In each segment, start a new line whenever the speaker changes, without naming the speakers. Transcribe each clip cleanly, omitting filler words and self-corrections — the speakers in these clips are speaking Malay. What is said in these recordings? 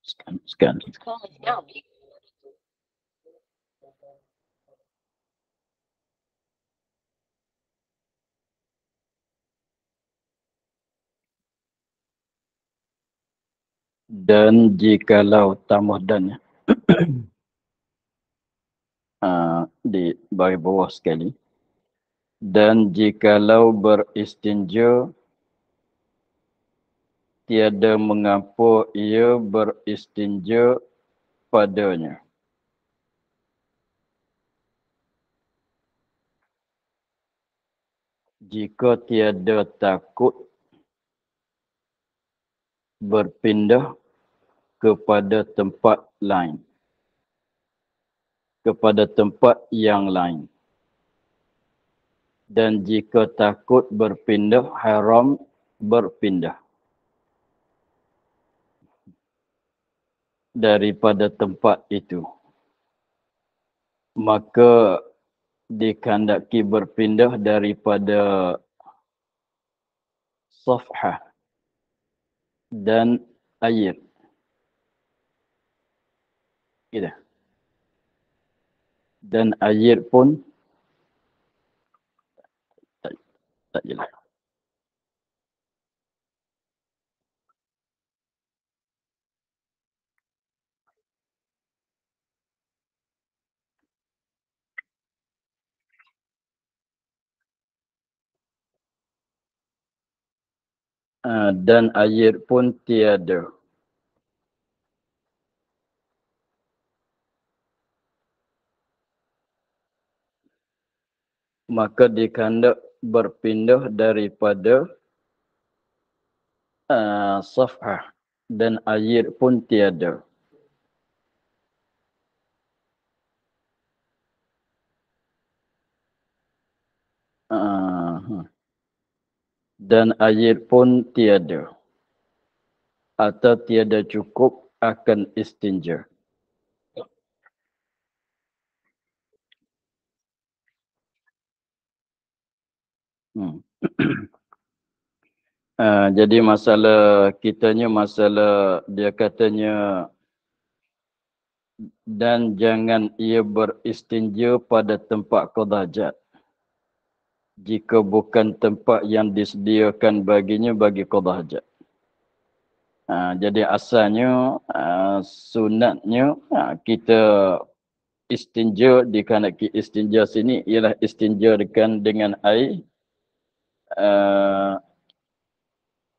Scan. Dan jikalau tambah dan di bawah bawah sekali. Dan jikalau beristinja tiada mengapa ia beristinja padanya. Jika tiada takut berpindah kepada tempat lain, kepada tempat yang lain. Dan jika takut berpindah, haram berpindah daripada tempat itu. Maka dikehendaki berpindah daripada safhah dan air. Gitu. Dan air pun tak jelas. Dan air pun tiada. Maka dikehendak berpindah daripada safhah dan air pun tiada. Dan air pun tiada. Atau tiada cukup akan istinja. Jadi masalah kitanya masalah dia katanya dan jangan ia beristinja pada tempat qada hajat jika bukan tempat yang disediakan baginya bagi qada hajat. Jadi asalnya sunatnya kita istinja dikarenakan istinja sini ialah istinja dengan air.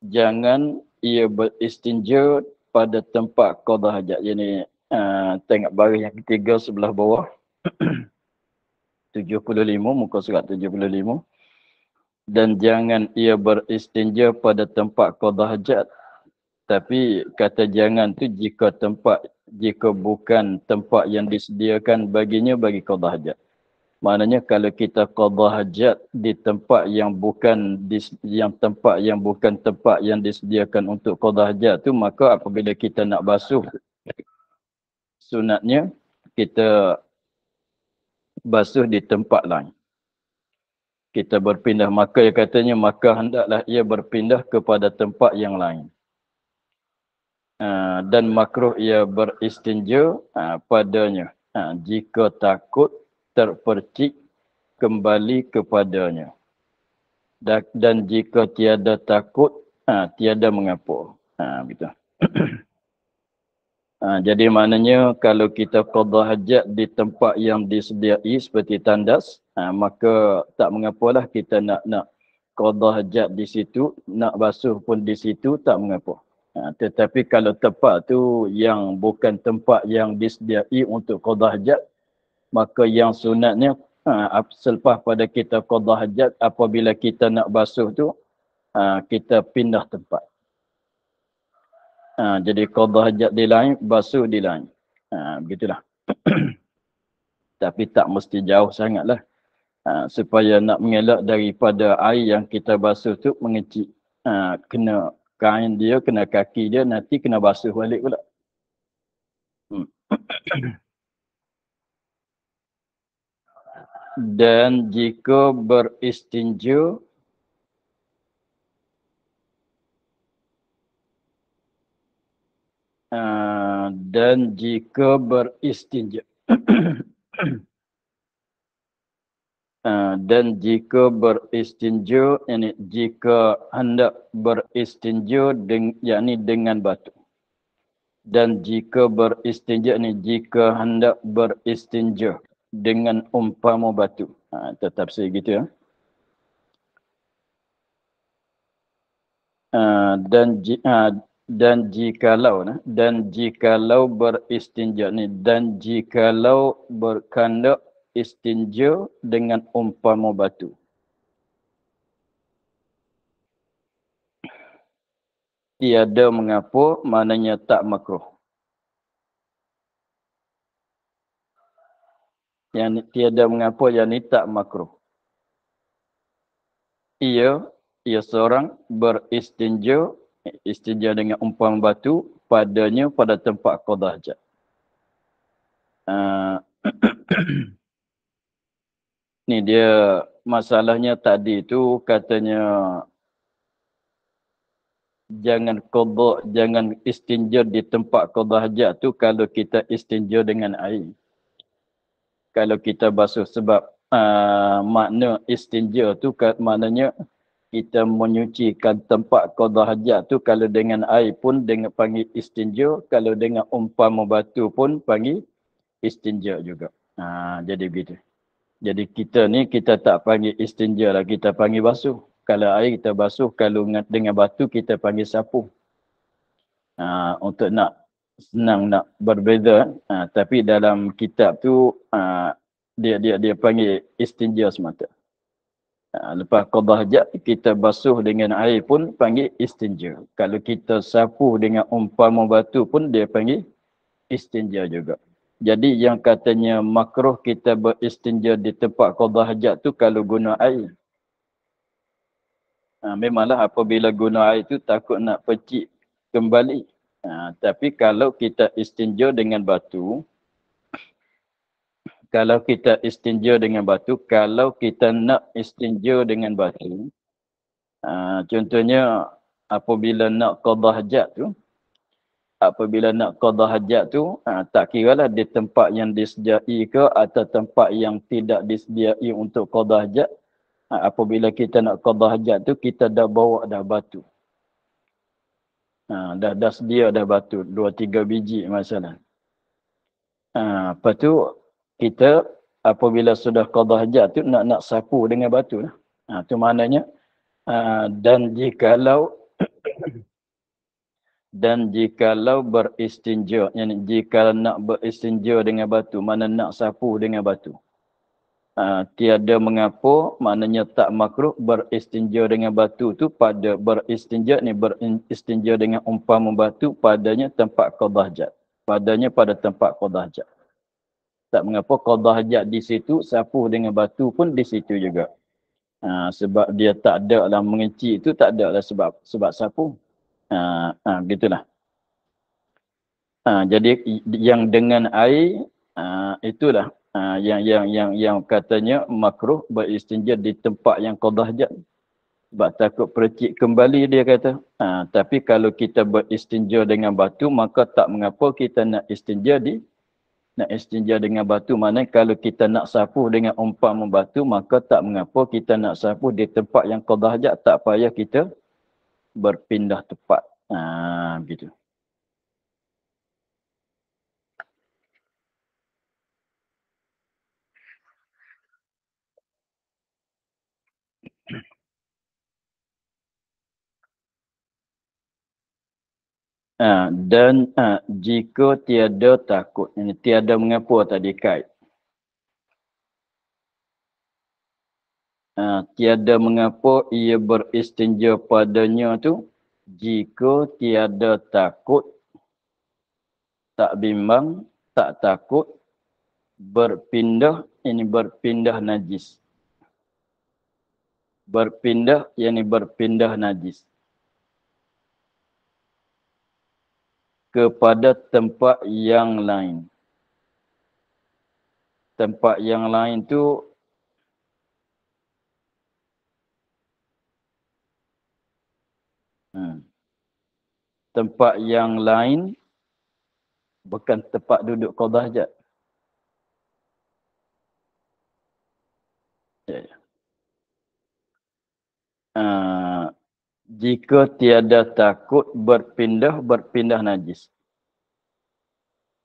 Jangan ia beristinja pada tempat qada hajat. Jadi tengok baris yang ketiga sebelah bawah 75, muka surat 75. Dan jangan ia beristinja pada tempat qada hajat. Tapi kata jangan tu jika bukan tempat yang disediakan baginya bagi qada hajat. Maknanya kalau kita qada hajat di tempat yang bukan tempat yang disediakan untuk qada hajat tu, maka apabila kita nak basuh, sunatnya kita basuh di tempat lain. Kita berpindah, maka ia katanya maka hendaklah ia berpindah kepada tempat yang lain. Dan makruh ia beristinja padanya jika takut terpercik kembali kepadanya. Dan jika tiada takut, tiada mengapa. Begitu. Jadi maknanya kalau kita qada hajat di tempat yang disediai seperti tandas, maka tak mengapalah kita nak qada hajat di situ, nak basuh pun di situ, tak mengapa. Tetapi kalau tempat tu yang bukan tempat yang disediai untuk qada hajat, maka yang sunatnya selepas pada kita qada hajat, apabila kita nak basuh tu, kita pindah tempat. Jadi qada hajat di lain, basuh di lain. Begitulah. Tapi tak mesti jauh sangatlah. Supaya nak mengelak daripada air yang kita basuh tu mengecik. Kena kain dia, kena kaki dia, nanti kena basuh balik pula. Dan jika beristinja Dan jika beristinja dan jika beristinja, yakni jika hendak beristinja yakni dengan batu. Dan jika beristinja ni jika hendak beristinja dengan umpama batu. Tetap saya gitu ya. Dan jikalau beristinja ni dan jikalau berkandak istinja dengan umpama batu. Tiada mengapa, maknanya tak makruh. Yang ni, tiada mengapa, yang ni tak makruh. Ia seorang beristinja, istinja dengan umpama batu padanya pada tempat qada hajat. Ni dia masalahnya tadi tu katanya jangan istinja di tempat qada hajat tu kalau kita istinja dengan air. Kalau kita basuh sebab makna istinja tu maknanya kita menyucikan tempat qada hajat tu kalau dengan air pun dengan panggil istinja, kalau dengan umpama batu pun panggil istinja juga. Jadi begitu. Jadi kita ni kita tak panggil istinja lah, kita panggil basuh. Kalau air kita basuh, kalau dengan batu kita panggil sapu. Untuk nak senang nak berbeza, tapi dalam kitab tu dia panggil istinja semata. Lepas qada hajat kita basuh dengan air pun panggil istinja. Kalau kita sapu dengan umpama batu pun dia panggil istinja juga. Jadi yang katanya makruh kita beristinja di tempat qada hajat tu kalau guna air. Memanglah apabila guna air tu takut nak pecik kembali. Tapi kalau kita istinja dengan batu, kalau kita nak istinja dengan batu, contohnya apabila nak qada hajat tu, tak kiralah di tempat yang disediai ke atau tempat yang tidak disediai untuk qada hajat. Apabila kita nak qada hajat tu, kita dah bawa dah batu. Dah sedia dah batu, 2-3 biji masalah. Lepas tu, kita apabila sudah qada hajat tu, nak sapu dengan batu lah. Tu maknanya, dan jikalau beristinja, jika nak beristinja dengan batu, mana nak sapu dengan batu. Tiada mengapa, maknanya tak makruh beristinja dengan batu tu pada beristinja dengan umpama batu padanya tempat qada hajat. Padanya pada tempat qada hajat. Tak mengapa qada hajat di situ, sapu dengan batu pun di situ juga. Sebab dia tak ada lah mengecik itu, tak ada lah sebab sapu. Begitulah. Jadi yang dengan air, itulah yang katanya makruh beristinja di tempat yang qada hajat. Sebab takut percik kembali dia kata. Tapi kalau kita beristinja dengan batu, maka tak mengapa kita nak istinja dengan batu. Maknanya kalau kita nak sapu dengan umpama batu, maka tak mengapa kita nak sapu di tempat yang qada hajat. Tak payah kita berpindah tempat. Begitu. Dan jika tiada takut, ini tiada mengapa tadi kait. Tiada mengapa ia beristinja padanya tu, jika tiada takut, tak bimbang, tak takut, berpindah najis. Berpindah najis. Kepada tempat yang lain. Tempat yang lain tu tempat yang lain Bukan tempat duduk qada hajat. Ya, ya. Jika tiada takut berpindah najis.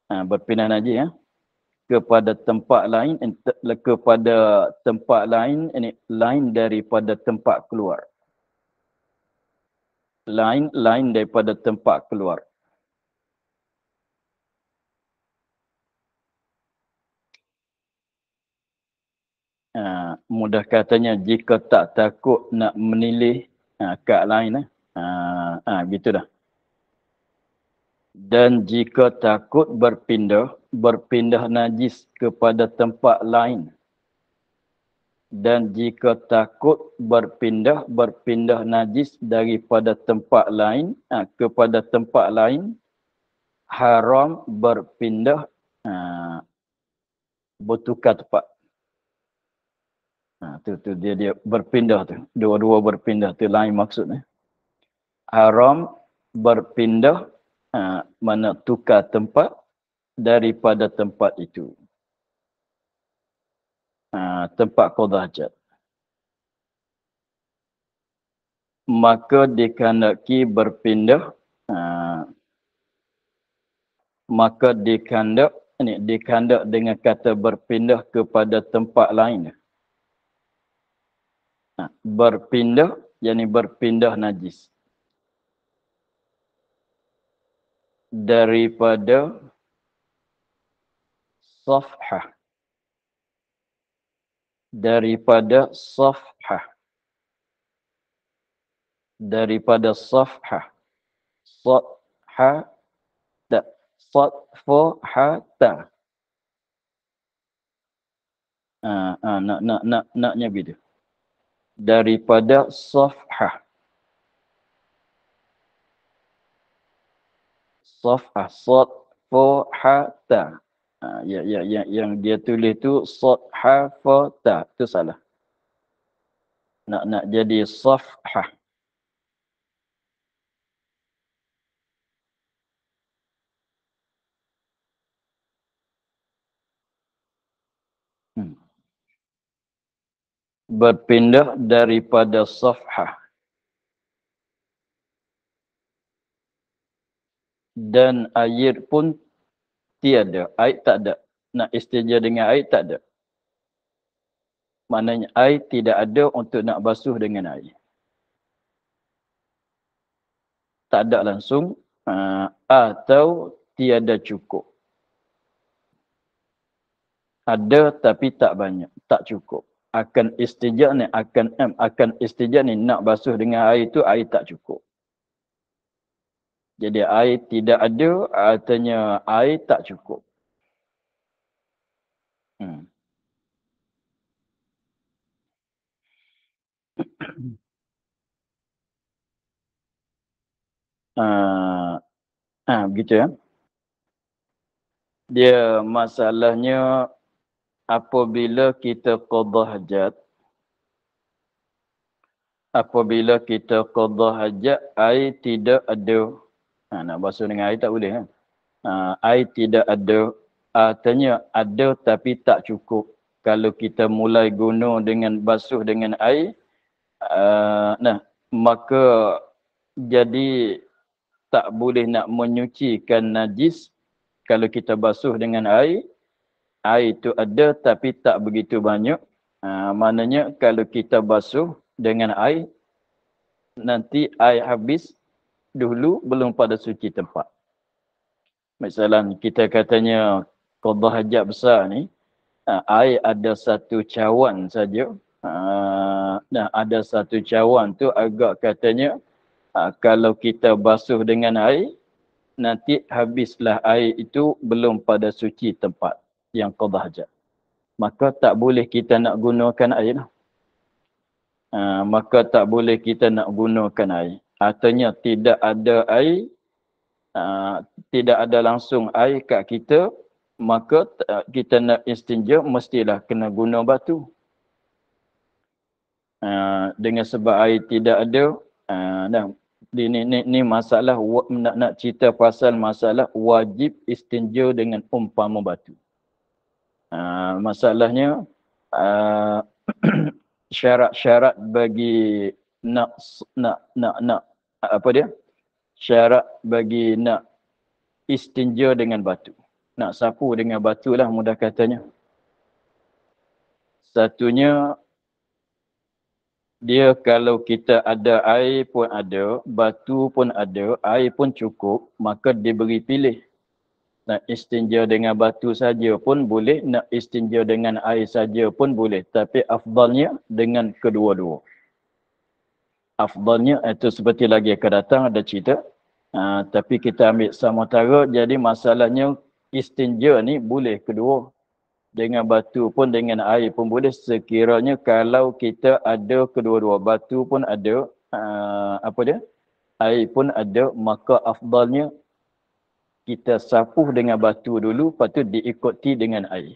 Berpindah najis ya. Kepada tempat lain, kepada tempat lain, ini lain daripada tempat keluar. Lain daripada tempat keluar. Mudah katanya jika tak takut nak menilih kad lain gitu dah. Dan jika takut berpindah najis kepada tempat lain. Dan jika takut berpindah najis daripada tempat lain kepada tempat lain, haram berpindah bertukar tempat. Tu dia berpindah tu. Dua-dua berpindah tu lain maksudnya. Haram berpindah mana tukar tempat daripada tempat itu. Tempat qada hajat. Maka dikandaki berpindah maka dikandak dengan kata berpindah kepada tempat lain. Berpindah yakni berpindah najis daripada safhah daripada safhah safhata naknya begitu. Daripada safhah safhata yang dia tulis tu safhata tu salah. Nak jadi safhah. Berpindah daripada safhah. Dan air pun tiada. Air tak ada. Nak istinja dengan air tak ada. Maknanya air tidak ada untuk nak basuh dengan air. Tak ada langsung atau tiada cukup. Ada tapi tak banyak, tak cukup. Akan istijak ni nak basuh dengan air tu air tak cukup. Jadi air tidak ada artinya air tak cukup. Begitu ya. Dia masalahnya apabila kita qada hajat, air tidak ada. Nak basuh dengan air tak boleh kan? Air tidak ada, artinya ada tapi tak cukup. Kalau kita mulai guna dengan basuh dengan air, maka jadi tak boleh nak menyucikan najis. Kalau kita basuh dengan air itu ada tapi tak begitu banyak. Maknanya kalau kita basuh dengan air, nanti air habis dulu belum pada suci tempat. Misalnya kita katanya qada hajat besar ni, air ada satu cawan saja. Ada satu cawan tu agak katanya kalau kita basuh dengan air, nanti habislah air itu belum pada suci tempat yang qada hajat. Maka tak boleh kita nak gunakan air. Artinya tidak ada air, tidak ada langsung air kat kita, maka kita nak istinja mestilah kena guna batu. Dengan sebab air tidak ada, Ni masalah nak cerita pasal masalah wajib istinja dengan umpama batu. Masalahnya syarat-syarat bagi nak apa dia? Syarat bagi nak istinja dengan batu. Nak sapu dengan batu lah mudah katanya. Satunya, dia kalau kita ada air pun ada, batu pun ada, air pun cukup, maka diberi pilih. Nak istinja dengan batu saja pun boleh, nak istinja dengan air saja pun boleh. Tapi afdalnya dengan kedua-dua. Afdalnya itu seperti lagi akan datang ada cerita. Tapi kita ambil sementara, jadi masalahnya istinja ni boleh kedua. Dengan batu pun, dengan air pun boleh, sekiranya kalau kita ada kedua-dua. Batu pun ada, air pun ada, maka afdalnya kita sapuh dengan batu dulu, lepas tu diikuti dengan air.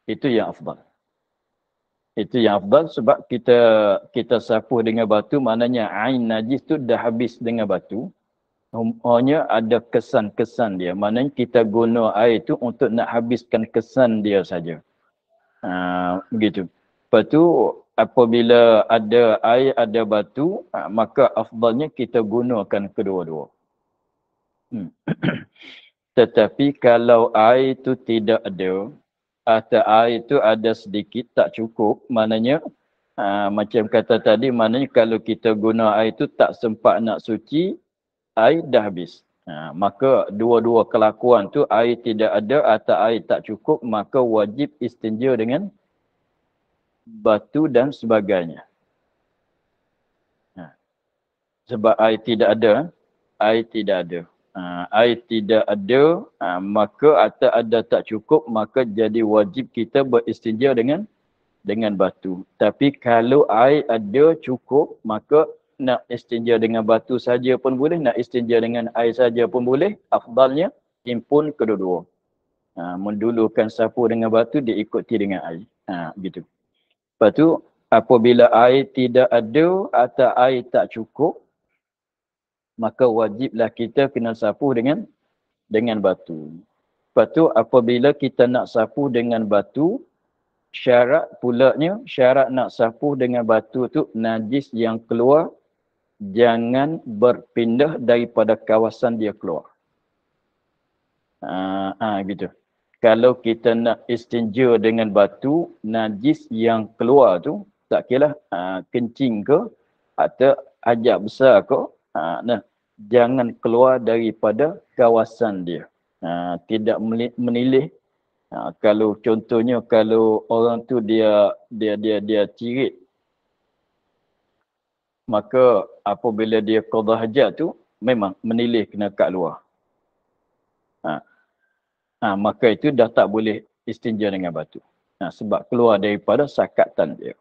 Itu yang afdal. Itu yang afdal sebab kita sapuh dengan batu, maknanya ain najis tu dah habis dengan batu. Hanya ada kesan-kesan dia. Maknanya kita guna air tu untuk nak habiskan kesan dia saja. Begitu. Lepas tu apabila ada air, ada batu, maka afdalnya kita gunakan kedua-dua. Tetapi kalau air tu tidak ada, atau air tu ada sedikit tak cukup, maknanya macam kata tadi, maknanya kalau kita guna air tu tak sempat nak suci, air dah habis. Maka dua-dua kelakuan tu, air tidak ada atau air tak cukup, maka wajib istinja dengan batu dan sebagainya. Sebab air tidak ada, air tidak ada. Air tidak ada, maka atau ada tak cukup, maka jadi wajib kita beristinja dengan batu. Tapi kalau air ada cukup, maka nak istinja dengan batu saja pun boleh, nak istinja dengan air saja pun boleh. Afdalnya himpun kedua-dua. Mendulukan sapu dengan batu, diikuti dengan air. Gitu. Lepas tu, apabila air tidak ada atau air tak cukup, maka wajiblah kita kena sapu dengan batu. Lepas tu, apabila kita nak sapu dengan batu, syarat pulanya, syarat nak sapu dengan batu tu, najis yang keluar jangan berpindah daripada kawasan dia keluar. Gitu. Kalau kita nak istinja dengan batu, najis yang keluar tu, tak kira kencing ke atau hajat besar ke, jangan keluar daripada kawasan dia. Tidak menilih. Kalau contohnya, kalau orang tu dia cirit, maka apabila dia qada hajat tu, memang menilih kena kat luar. Maka itu dah tak boleh istinja dengan batu. Sebab keluar daripada sakatan dia.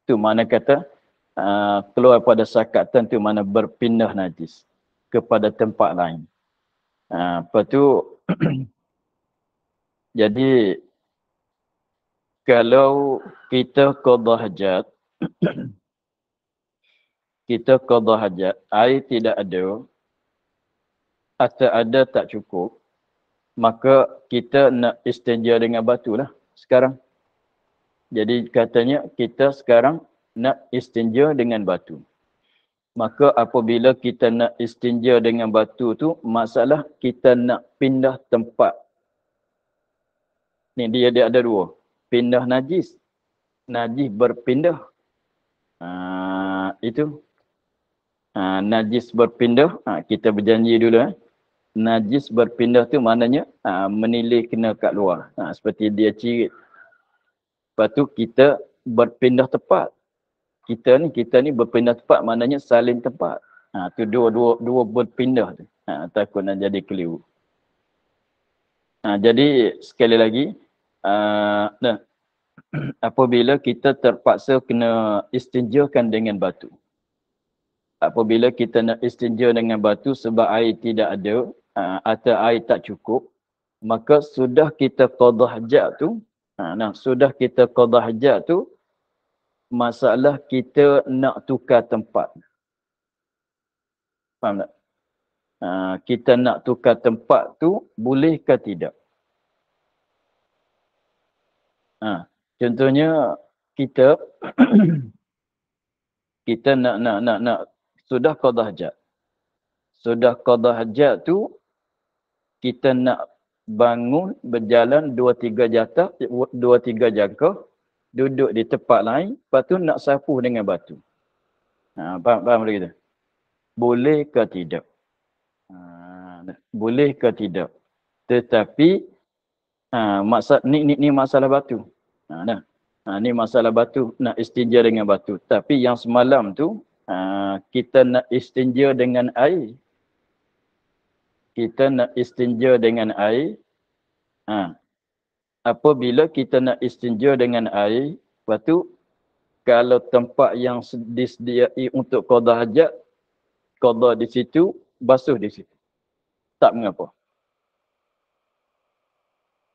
Itu mana kata, keluar pada sakatan tu mana berpindah najis kepada tempat lain. Lepas tu, jadi, kalau kita qada hajat, air tidak ada, atau ada tak cukup, maka kita nak istinja dengan batu lah sekarang. Jadi katanya kita sekarang nak istinja dengan batu. Maka apabila kita nak istinja dengan batu tu, masalah kita nak pindah tempat. Ni dia ada dua. Pindah najis. Najis berpindah. Itu. Najis berpindah. Kita berjanji dulu. Najis berpindah tu maknanya menilih kena kat luar. Seperti dia cirit. Lepas tu kita berpindah tempat. Kita ni berpindah tempat maknanya salin tempat. Tu dua berpindah tu. Takut nak jadi keliru. Jadi sekali lagi, apabila kita terpaksa kena istinjakan dengan batu. Apabila kita nak istinja dengan batu sebab air tidak ada atau air tak cukup, maka sudah kita qada hajat tu, tu, masalah kita nak tukar tempat. Faham tak? Kita nak tukar tempat tu, boleh ke tidak? Contohnya, kita kita nak sudah qada hajat. Sudah qada hajat tu, kita nak bangun berjalan 2-3 jangkah, duduk di tempat lain, lepas tu nak sapu dengan batu. Faham lagi tu? Boleh ke tidak? Boleh ke tidak? Tetapi ni masalah batu. Ni masalah batu, nak istinja dengan batu. Tapi yang semalam tu, kita nak istinja dengan air. Kita nak istinja dengan air. Apabila kita nak istinja dengan air, lepas tu kalau tempat yang disediai untuk qada hajat, qada di situ, basuh di situ. Tak mengapa.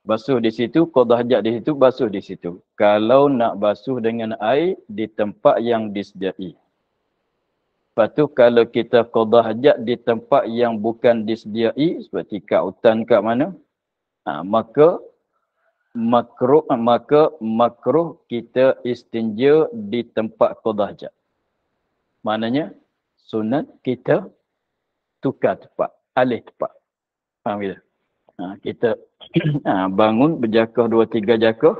Basuh di situ, qada hajat di situ, basuh di situ. Kalau nak basuh dengan air di tempat yang disediai. Lepas tu kalau kita qada hajat di tempat yang bukan disediai, seperti kat hutan kat mana, maka makruh kita istinja di tempat qada hajat. Maknanya sunat kita tukar tempat, alih tempat. Faham kita? Kita bangun berjakah 2-3 jakah,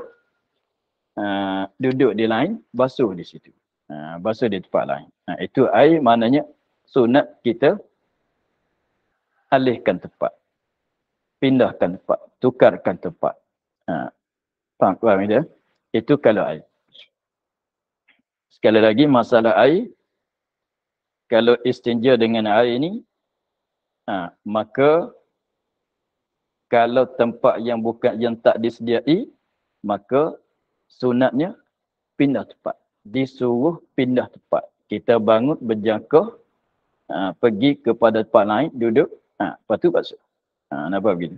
duduk di lain, basuh di situ. Basuh di tempat lain. Itu air, maknanya sunat kita alihkan tempat. Pindahkan tempat, tukarkan tempat. Faham kita? Itu kalau air. Sekali lagi masalah air, kalau istinja dengan air ni, maka kalau tempat yang tak disediai, maka sunatnya pindah tempat. Disuruh pindah tempat. Kita bangun berjangkah, pergi kepada tempat lain, duduk, lepas tu basuh. Nampak begitu?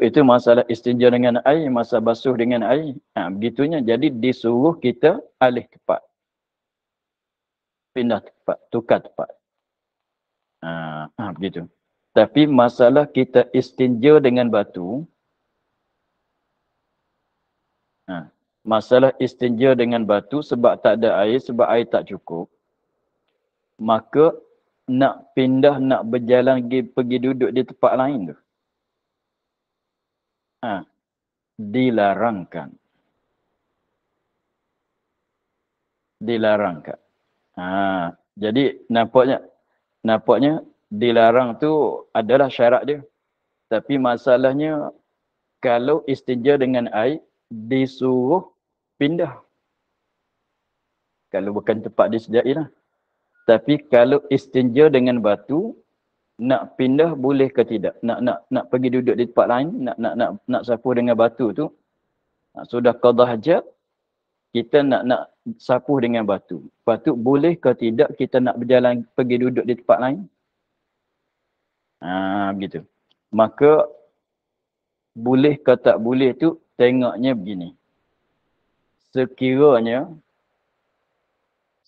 Itu masalah istinja dengan air, masalah basuh dengan air. Begitunya, jadi disuruh kita alih tempat. Pindah tempat, tukar tempat. Begitu. Tapi masalah kita istinja dengan batu, masalah istinja dengan batu sebab tak ada air, sebab air tak cukup, maka nak pindah, nak berjalan pergi duduk di tempat lain tu, dilarangkan. Dilarangkan. Jadi nampaknya dilarang tu adalah syarat dia. Tapi masalahnya kalau istinja dengan air, disuruh pindah. Kalau bukan tempat disediai lah. Tapi kalau istinja dengan batu, nak pindah boleh ke tidak? Nak pergi duduk di tempat lain, nak sapu dengan batu tu, sudah qada hajat, kita nak sapu dengan batu. Lepas tu boleh ke tidak kita nak berjalan pergi duduk di tempat lain? Begitu. Maka boleh ke tak boleh tu tengoknya begini.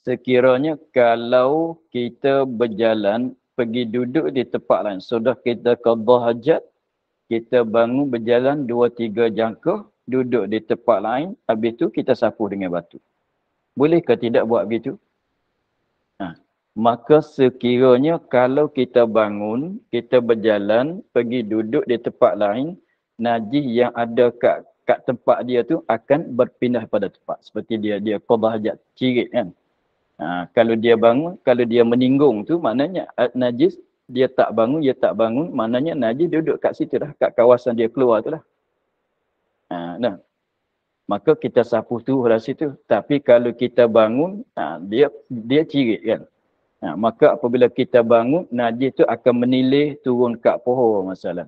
Sekiranya kalau kita berjalan pergi duduk di tempat lain, sudah kita qada hajat, kita bangun berjalan 2-3 jangkah, duduk di tempat lain, habis tu kita sapu dengan batu. Boleh ke tidak buat begitu? Maka sekiranya kalau kita bangun, kita berjalan, pergi duduk di tempat lain, najis yang ada kat tempat dia tu akan berpindah pada tempat. Seperti dia qada hajat, cirit kan. Kalau dia bangun, kalau dia meninggung tu, maknanya najis, dia tak bangun, maknanya najis duduk kat situ lah, kat kawasan dia keluar tu lah. Maka kita sapu tu dari situ. Tapi kalau kita bangun, dia cirit kan. Maka apabila kita bangun, najis tu akan menilih turun kat pohon masalah.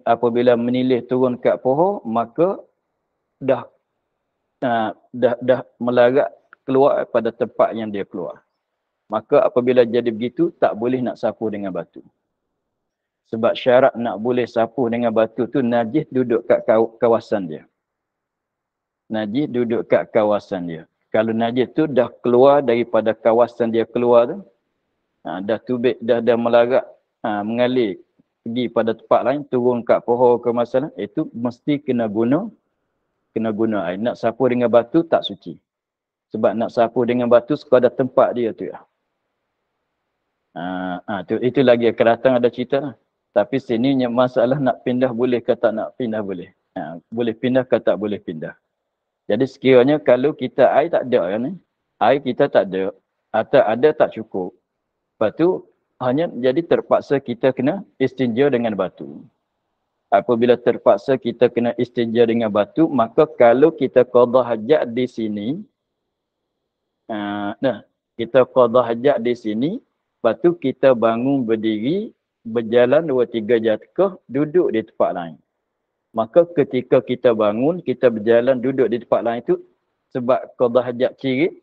Apabila menilih turun kat pohon, maka dah melarat keluar pada tempat yang dia keluar. Maka apabila jadi begitu, tak boleh nak sapu dengan batu. Sebab syarat nak boleh sapu dengan batu tu, najis duduk kat kawasan dia. Najis duduk kat kawasan dia. Kalau najis tu dah keluar daripada kawasan dia keluar tu, dah tubik, dah melarat, mengalir pergi pada tempat lain, turun kat pohon ke masalah, itu mesti kena guna air. Nak sapu dengan batu tak suci. Sebab nak sapu dengan batu sekadar tempat dia tu. Itu lagi akan datang ada cerita lah. Tapi sini masalah nak pindah boleh ke tak nak pindah boleh. Boleh pindah ke tak boleh pindah. Jadi sekiranya kalau kita air tak ada kan, air kita tak ada, atau ada tak cukup. Lepas tu hanya jadi terpaksa kita kena istinja dengan batu. Apabila terpaksa kita kena istinja dengan batu, maka kalau kita qada hajat di sini, kita qada hajat di sini, lepas tu kita bangun berdiri, berjalan 2-3 jangkah, duduk di tempat lain. Maka ketika kita bangun, kita berjalan duduk di tempat lain tu, sebab qada hajat cirit,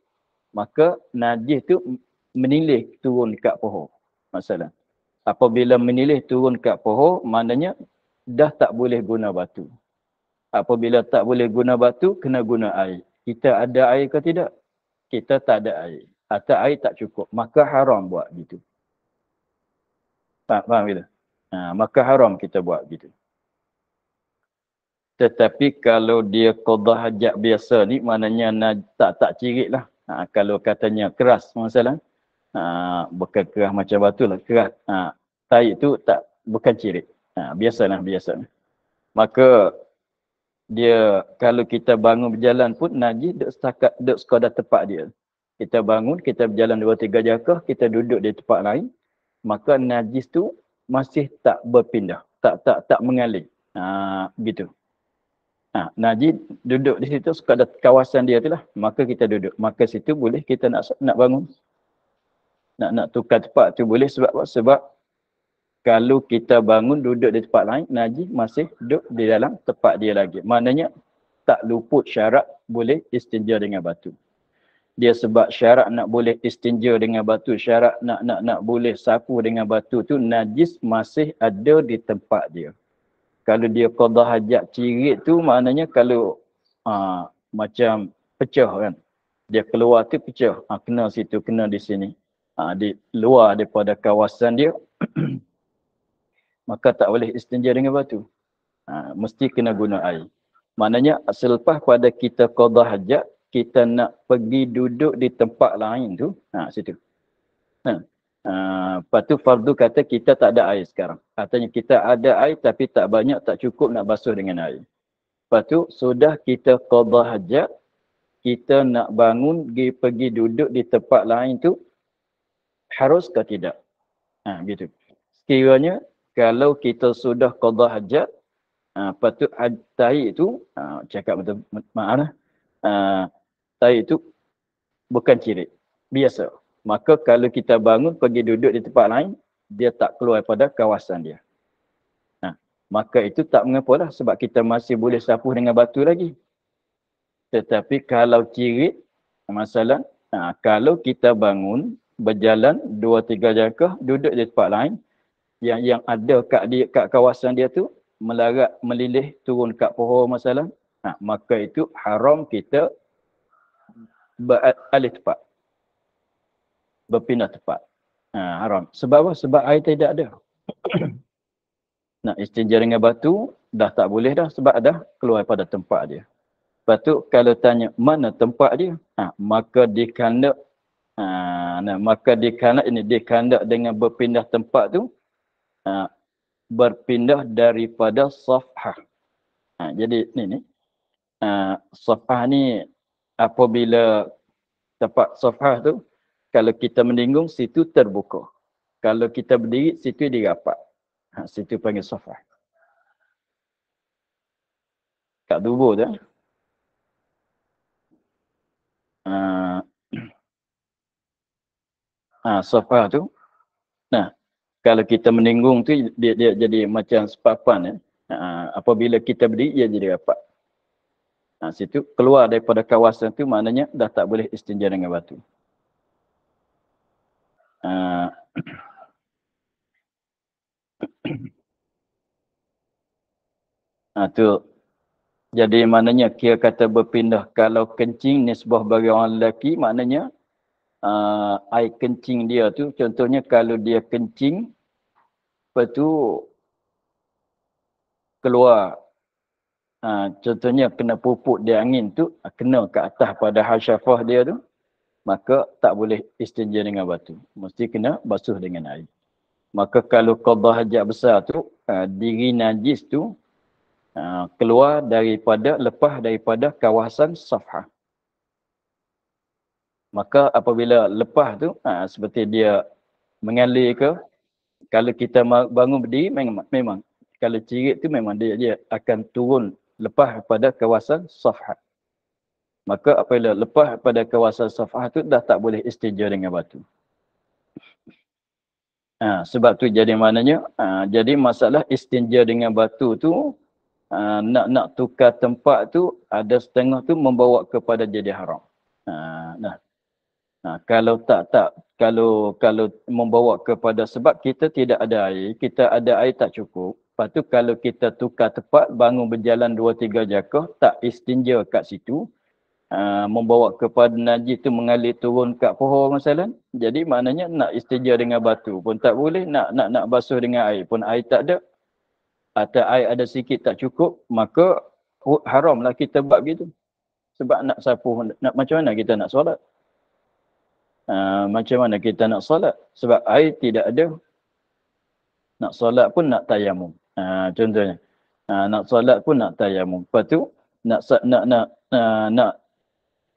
maka najis tu menilih turun kat pohon. Masalah. Apabila menilih turun kat pohon, maknanya dah tak boleh guna batu. Apabila tak boleh guna batu, kena guna air. Kita ada air ke tidak? Kita tak ada air. Atau air tak cukup. Maka haram buat gitu. Faham kita? Maka haram kita buat gitu. Tetapi kalau dia qada hajat biasa ni, maknanya tak cirit lah. Kalau katanya keras masalah, bukan keras macam batu lah, keras. Tarik tu bukan cirit. Biasalah. Maka dia kalau kita bangun berjalan pun najis duk sekadar tempat dia. Kita bangun, kita berjalan 2-3 jangkah, kita duduk di tempat lain, maka najis tu masih tak berpindah, tak mengalir. Gitu. Najis duduk di situ sekadar kawasan dia tu lah, maka kita duduk. Maka situ boleh kita nak bangun. Nak tukar tempat tu boleh sebab apa? Sebab kalau kita bangun duduk di tempat lain, najis masih duduk di dalam tempat dia lagi. Maknanya tak luput syarat boleh istinja dengan batu. Dia sebab syarat nak boleh istinja dengan batu, syarat nak boleh sapu dengan batu tu, najis masih ada di tempat dia. Kalau dia qada hajat cirit tu, maknanya kalau macam pecah kan. Dia keluar tu pecah. Kena situ, kena di sini. Di luar daripada kawasan dia, maka tak boleh istinja dengan batu. Mesti kena guna air. Maknanya selepas pada kita qada hajat, kita nak pergi duduk di tempat lain tu, situ. Lepas tu fardu kata kita tak ada air sekarang. Katanya kita ada air tapi tak banyak, tak cukup nak basuh dengan air. Lepas tu sudah kita qada hajat, kita nak bangun pergi duduk di tempat lain tu, harus ke tidak? Gitu. Sekiranya kalau kita sudah qada hajat, lepas tu tahi itu, cakap betul, maaf lah, tahi itu bukan cirit, biasa. Maka kalau kita bangun pergi duduk di tempat lain, dia tak keluar pada kawasan dia. Maka itu tak mengapa lah, sebab kita masih boleh sapu dengan batu lagi. Tetapi kalau cirit, masalah, kalau kita bangun, berjalan 2-3 jangkah, duduk di tempat lain, yang ada kat kawasan dia tu, melarat, melilih, turun kat pohon masalah, maka itu haram kita beralih tempat. Berpindah tempat. Haram. Sebab apa? Sebab air tidak ada. Nak istinja dengan batu, dah tak boleh dah sebab dah keluar pada tempat dia. Lepas tu kalau tanya mana tempat dia, maka dikandak, dikandak dengan berpindah tempat tu, berpindah daripada safhah. Jadi ni, safhah ni apabila tempat safhah tu, kalau kita meninggung, situ terbuka. Kalau kita berdiri, situ dirapat. Situ panggil safhah. Kat tubuh tu. Safhah tu. Kalau kita meninggung tu, dia jadi macam sepapan. Apabila kita berdiri, dia jadi rapat. Situ keluar daripada kawasan tu, maknanya dah tak boleh istinja dengan batu. Tu Jadi maknanya kira kata berpindah. Kalau kencing nisbah bagi orang lelaki, maknanya air kencing dia tu, contohnya kalau dia kencing, lepas tu keluar, contohnya kena pupuk dia angin tu, kena ke atas pada hasyafah dia tu, maka tak boleh istinja dengan batu. Mesti kena basuh dengan air. Maka kalau qada hajat besar tu, diri najis tu keluar lepas daripada kawasan safhah. Maka apabila lepas tu, seperti dia mengalir ke, kalau kita bangun berdiri, memang kalau cirit tu memang dia akan turun lepas pada kawasan safhah. Maka apabila lepas pada kawasan safhah tu, dah tak boleh istinja dengan batu. Sebab tu jadi maknanya, jadi masalah istinja dengan batu tu, nak tukar tempat tu, ada setengah tu membawa kepada jadi haram. Kalau kalau membawa kepada, sebab kita tidak ada air, kita ada air tak cukup. Lepas tu kalau kita tukar tempat, bangun berjalan 2-3 jangkah, tak istinja kat situ, membawa kepada najis tu mengalir turun kat pohon masalah. Jadi maknanya nak istinja dengan batu pun tak boleh, nak basuh dengan air pun air tak ada, atau air ada sikit tak cukup, maka haramlah kita buat begitu. Sebab nak sapu, macam mana kita nak solat? Macam mana kita nak solat? Sebab air tidak ada. Nak solat pun nak tayamum. Contohnya. Nak solat pun nak tayamum. Lepas tu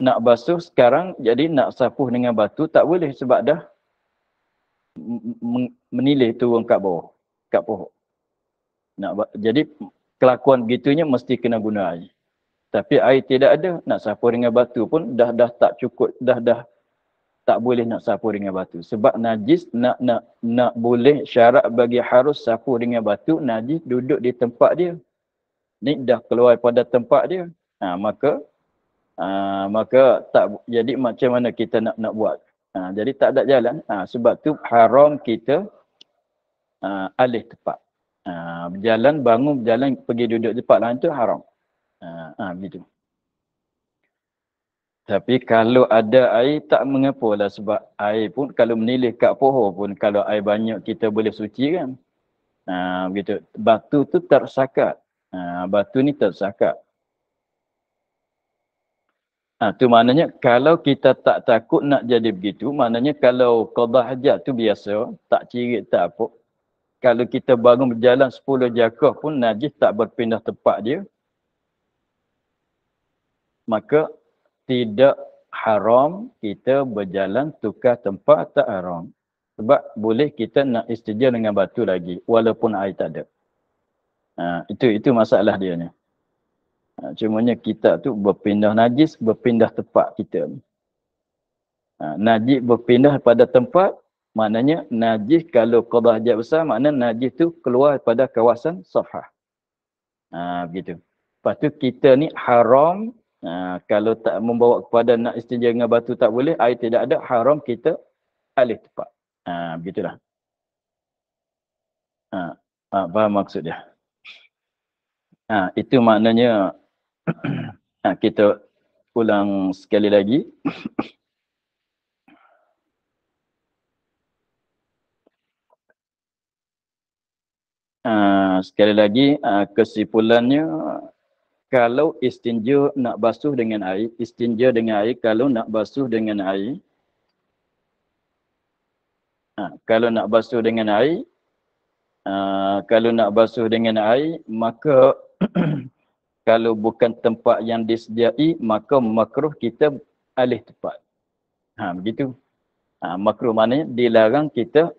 nak basuh sekarang, jadi nak sapuh dengan batu tak boleh sebab dah menilih turun kat bawah, kat pohon. Jadi kelakuan begitunya mesti kena guna air. Tapi air tidak ada, nak sapuh dengan batu pun dah tak cukup, dah tak boleh nak sapu dengan batu. Sebab najis nak boleh, syarat bagi harus sapu dengan batu, najis duduk di tempat dia. Ni dah keluar pada tempat dia. Maka tak, jadi macam mana kita nak buat? Jadi tak ada jalan. Sebab tu haram kita alih tempat. Bangun berjalan pergi duduk tempat lain tu haram. Begitu. Tapi kalau ada air tak mengapalah, sebab air pun kalau menilih kat pohon pun, kalau air banyak kita boleh suci kan. Begitu. Batu tu tersakat. Batu ni tersakat. Tu maknanya kalau kita tak takut nak jadi begitu, maknanya kalau qada hajat tu biasa, tak cirit tak apa. Kalau kita bangun berjalan 10 jangkah pun najis tak berpindah tempat dia, maka tidak haram kita berjalan tukar tempat, tak haram. Sebab boleh kita nak istinja dengan batu lagi walaupun air tak ada. Itu masalah dia ni. Cumanya kita tu berpindah najis, berpindah tempat kita. Najis berpindah pada tempat, maknanya najis kalau qada hajat besar, maknanya najis tu keluar pada kawasan safhah. Begitu. Lepas tu kita ni haram, kalau tak membawa kepada nak istinja dengan batu tak boleh, air tidak ada, haram kita alih tempat. Begitulah. Faham maksud dia? Itu maknanya kita ulang sekali lagi. Sekali lagi, kesimpulannya, kalau istinja nak basuh dengan air, istinja dengan air, kalau nak basuh dengan air, kalau nak basuh dengan air, maka kalau bukan tempat yang disediai, maka makruh kita alih tempat. Begitu. Makruh maknanya dilarang kita,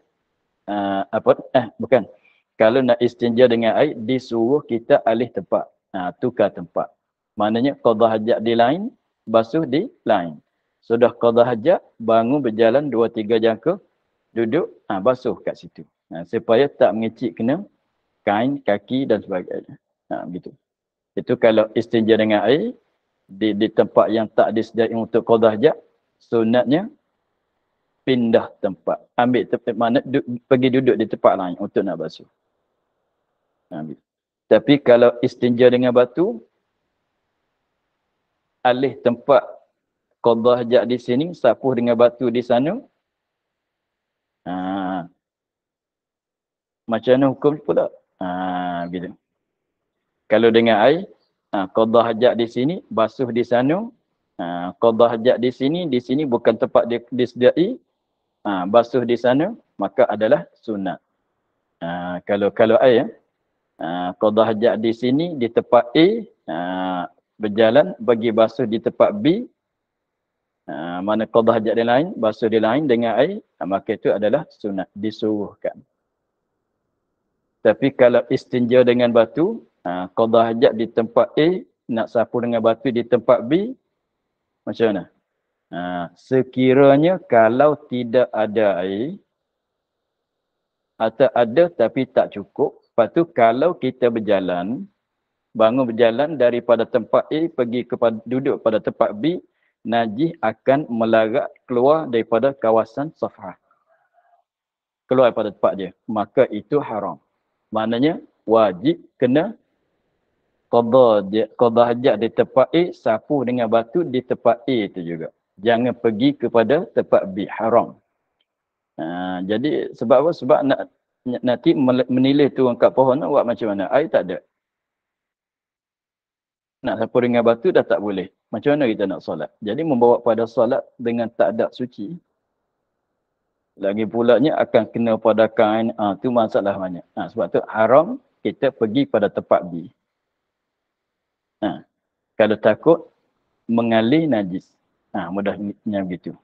bukan. Kalau nak istinja dengan air, disuruh kita alih tempat. Tukar tempat. Maknanya qada hajat di lain, basuh di lain. Sudah qada hajat, bangun berjalan 2-3 jangkah, duduk, basuh kat situ. Supaya tak mengecik kena kain, kaki dan sebagainya. Begitu. Itu kalau istinja dengan air, di tempat yang tak disediakan untuk qada hajat, sunatnya pindah tempat. Ambil tempat mana, pergi duduk di tempat lain untuk nak basuh. Tapi kalau istinja dengan batu, alih tempat qadha hajat di sini, sapuh dengan batu di sana. Macam mana hukum pula? Gitu. Kalau dengan air, qadha hajat di sini, basuh di sana. Qadha hajat di sini bukan tempat dia disediai. Basuh di sana, maka adalah sunat. Kalau air, qadha hajat di sini, di tempat A, berjalan, bagi basuh di tempat B, mana qadha hajat dia lain, basuh dia lain dengan air, maka itu adalah sunat, disuruhkan. Tapi kalau istinja dengan batu, qadha hajat di tempat A, nak sapu dengan batu di tempat B, macam mana? Sekiranya kalau tidak ada air, atau ada tapi tak cukup, lepas tu kalau kita berjalan, bangun berjalan daripada tempat A pergi kepada duduk pada tempat B, najis akan melarat keluar daripada kawasan safhah. Keluar daripada tempat dia. Maka itu haram. Maknanya wajib kena qadha hajat di tempat A, sapu dengan batu di tempat A itu juga. Jangan pergi kepada tempat B. Haram. Jadi sebab apa? Sebab nanti menilih turun kat pohon, buat macam mana? Air tak ada. Nak sapu dengan batu dah tak boleh. Macam mana kita nak solat? Jadi membawa pada solat dengan tak ada suci. Lagi pulanya akan kena pada kain. Tu masalah banyak. Sebab tu haram kita pergi pada tempat B. Kalau takut mengalir najis. Mudahnya begitu.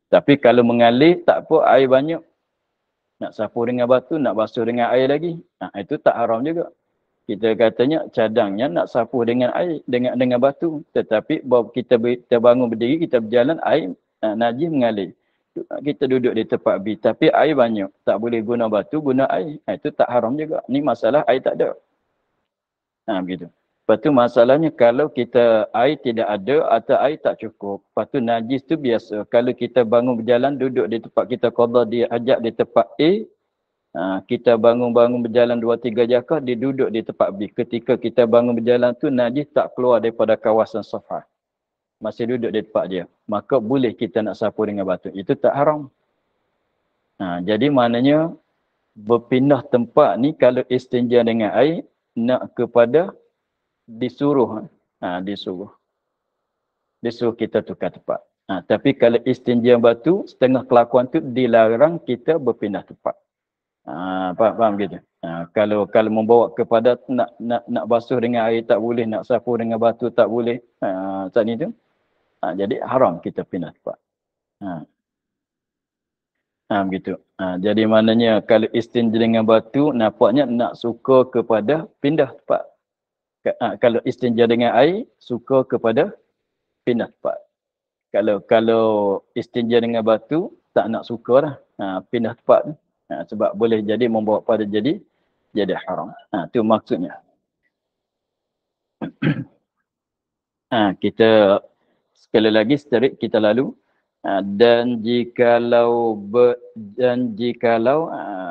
Tapi kalau mengalir tak apa, air banyak. Nak sapu dengan batu, nak basuh dengan air lagi. Itu tak haram juga. Kita katanya cadangnya nak sapu dengan air, dengan batu. Tetapi bahawa kita bangun berdiri, kita berjalan, air najis mengalir. Kita duduk di tempat B. Tapi air banyak. Tak boleh guna batu, guna air. Itu tak haram juga. Ni masalah air tak ada. Begitu. Lepas tu masalahnya kalau kita air tidak ada atau air tak cukup. Lepas tu najis tu biasa. Kalau kita bangun berjalan, duduk di tempat kita qadha dia hajat di tempat A, kita bangun berjalan 2-3 jakah, dia duduk di tempat B. Ketika kita bangun berjalan tu, najis tak keluar daripada kawasan safhah. Masih duduk di tempat dia. Maka boleh kita nak sapu dengan batu. Itu tak haram. Jadi maknanya, berpindah tempat ni kalau istinja dengan air, nak kepada disuruh. Disuruh kita tukar tempat. Tapi kalau istinja batu, setengah kelakuan tu dilarang kita berpindah tempat. Faham gitu. Kalau membawa kepada nak basuh dengan air tak boleh, nak sapu dengan batu tak boleh. Saat itu. Jadi haram kita pindah tempat. Begitu. Jadi maknanya kalau istinja dengan batu, nampaknya nak suka kepada pindah tempat. Kalau istinja dengan air, suka kepada pindah tempat. Kalau istinja dengan batu, tak nak suka dah. Pindah tempat. Sebab boleh jadi membawa pada jadi haram. Itu maksudnya. Kita sekali lagi seterik kita lalu. Dan jikalau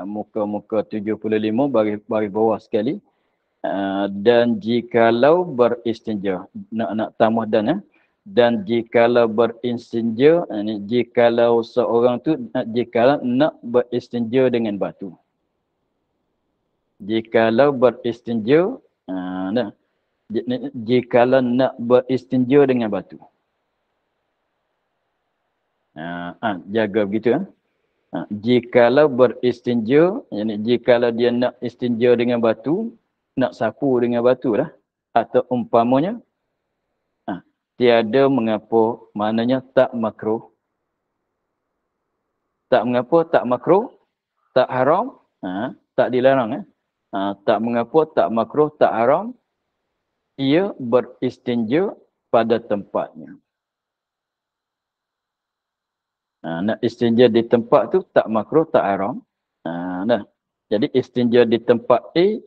muka 75 bagi bawah sekali. Dan jikalau beristinja, nak tambah dan jikalau beristinja, jikalau seorang tu jikalau nak beristinja dengan batu. Jikalau beristinja, jikalau nak beristinja dengan batu. Jaga begitu. Jikalau beristinja, jikalau dia nak istinja dengan batu, nak sapu dengan batu lah, atau umpamanya tiada mengapa, maknanya tak makruh. Tak mengapa, tak makruh, tak haram, tak dilarang. Tak mengapa, tak makruh, tak haram, ia beristinja pada tempatnya. Nak istinja di tempat tu tak makruh, tak haram. Jadi istinja di tempat A,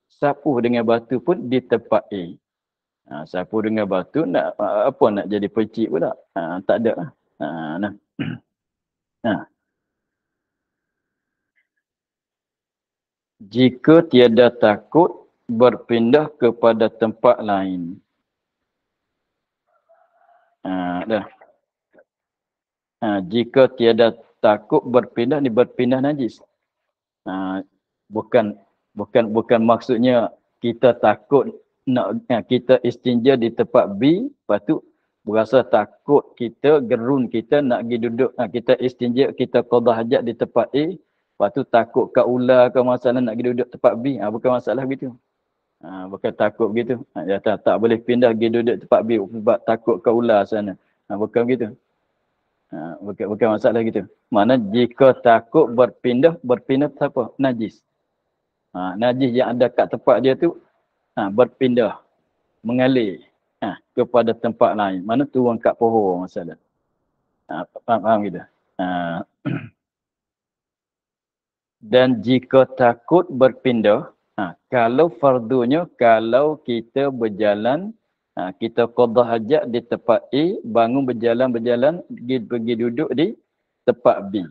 sapu dengan batu pun di tempat A. Sapu dengan batu nak apa nak jadi percik pula? Tak ada lah. Jika tiada takut berpindah kepada tempat lain. Dah. Jika tiada takut berpindah, ni berpindah najis. Bukan maksudnya kita takut nak kita istinja di tempat B, lepas tu berasa takut kita gerun kita nak pergi duduk, kita istinja, kita qada hajat di tempat A, lepas tu takut kat ular ke masalah nak pergi duduk tempat B. Bukan masalah begitu. Bukan takut begitu. Dia tak boleh pindah pergi duduk tempat B sebab takut kat ular sana. Bukan begitu. Bukan masalah gitu. Mana jika takut berpindah apa? Najis. Najis yang ada kat tempat dia tu berpindah, mengalir kepada tempat lain. Mana turun kat pohon masalah. Faham gitu. Dan jika takut berpindah, kalau fardunya, kalau kita berjalan, kita qada hajat di tempat A, bangun berjalan, pergi duduk di tempat B.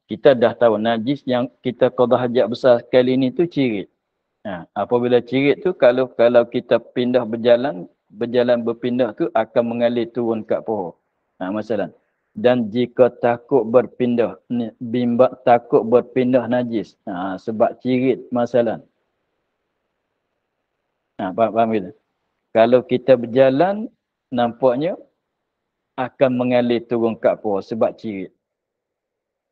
Kita dah tahu najis yang kita qada hajat besar sekali ni tu cirit. Apabila cirit tu, kalau kita pindah berjalan berpindah tu akan mengalir turun kat pohon. Masalah. Dan jika takut berpindah, takut berpindah najis, sebab cirit masalah. Faham gitu? Kalau kita berjalan, nampaknya akan mengalir turun kat pohon sebab cirit.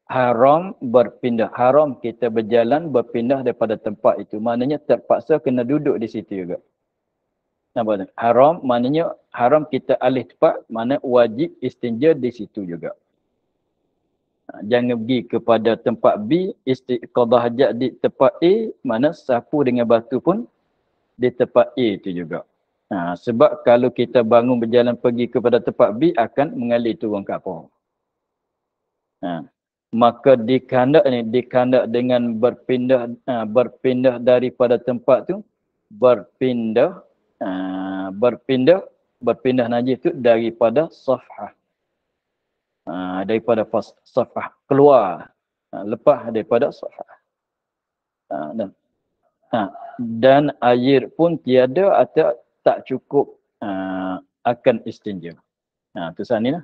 Haram berpindah. Haram kita berjalan berpindah daripada tempat itu. Maknanya terpaksa kena duduk di situ juga. Nampak tak? Haram maknanya haram kita alih tempat, mana wajib istinja di situ juga. Jangan pergi kepada tempat B, qada hajat di tempat A, mana sapu dengan batu pun di tempat A itu juga. Sebab kalau kita bangun berjalan pergi kepada tempat B, akan mengalir turun kat pohon. Maka dikandak dengan berpindah daripada tempat tu, berpindah najis tu daripada safhah. Daripada safhah keluar, lepas daripada safhah. Dan air pun tiada atau tak cukup akan istinja. Tu sana lah.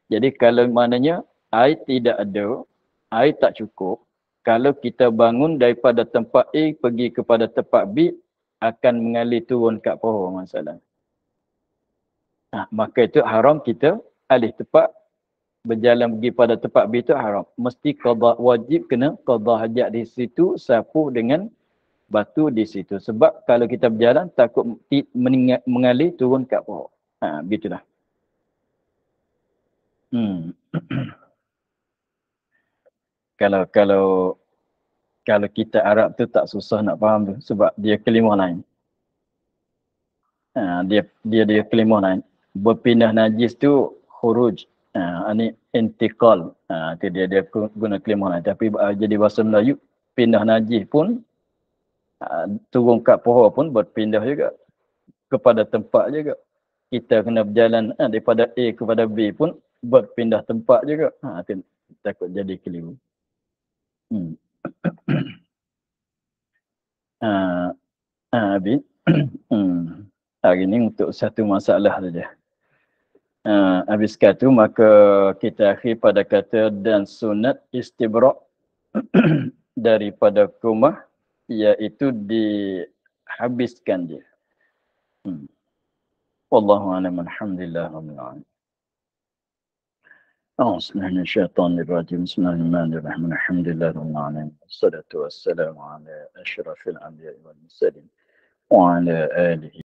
Jadi kalau maknanya air tidak ada, air tak cukup, kalau kita bangun daripada tempat A pergi kepada tempat B, akan mengalir turun kat pohon masalah. Maka itu haram kita alih tempat, berjalan pergi pada tempat B itu haram. Mesti wajib kena qada hajat di situ, sapu dengan batu di situ. Sebab kalau kita berjalan takut mengalir turun kat pohon. Begitulah. Kalau kita Arab tu tak susah nak faham tu sebab dia kalimah lain. Dia kalimah lain. Berpindah najis tu khuruj. Ini intiqal. Dia guna kalimah lain. Tapi jadi bahasa Melayu, pindah najis pun turun kat pohon pun berpindah juga kepada tempat juga. Kita kena berjalan daripada A kepada B pun berpindah tempat juga. Takut jadi keliru. Habis. Hari ini untuk satu masalah saja. Habis kata maka kita akhir pada kata dan sunat istibrak daripada kumah, iaitu dihabiskan dia. Wallahu a'lam. Alhamdulillah rabbil alamin. Bismillahirrahmanirrahim. Bismillahirrahmanirrahim. Alhamdulillah rabbil alamin. Wassalatu wassalamu ala asyrafil anbiya'i wal mursalin wa ala alihi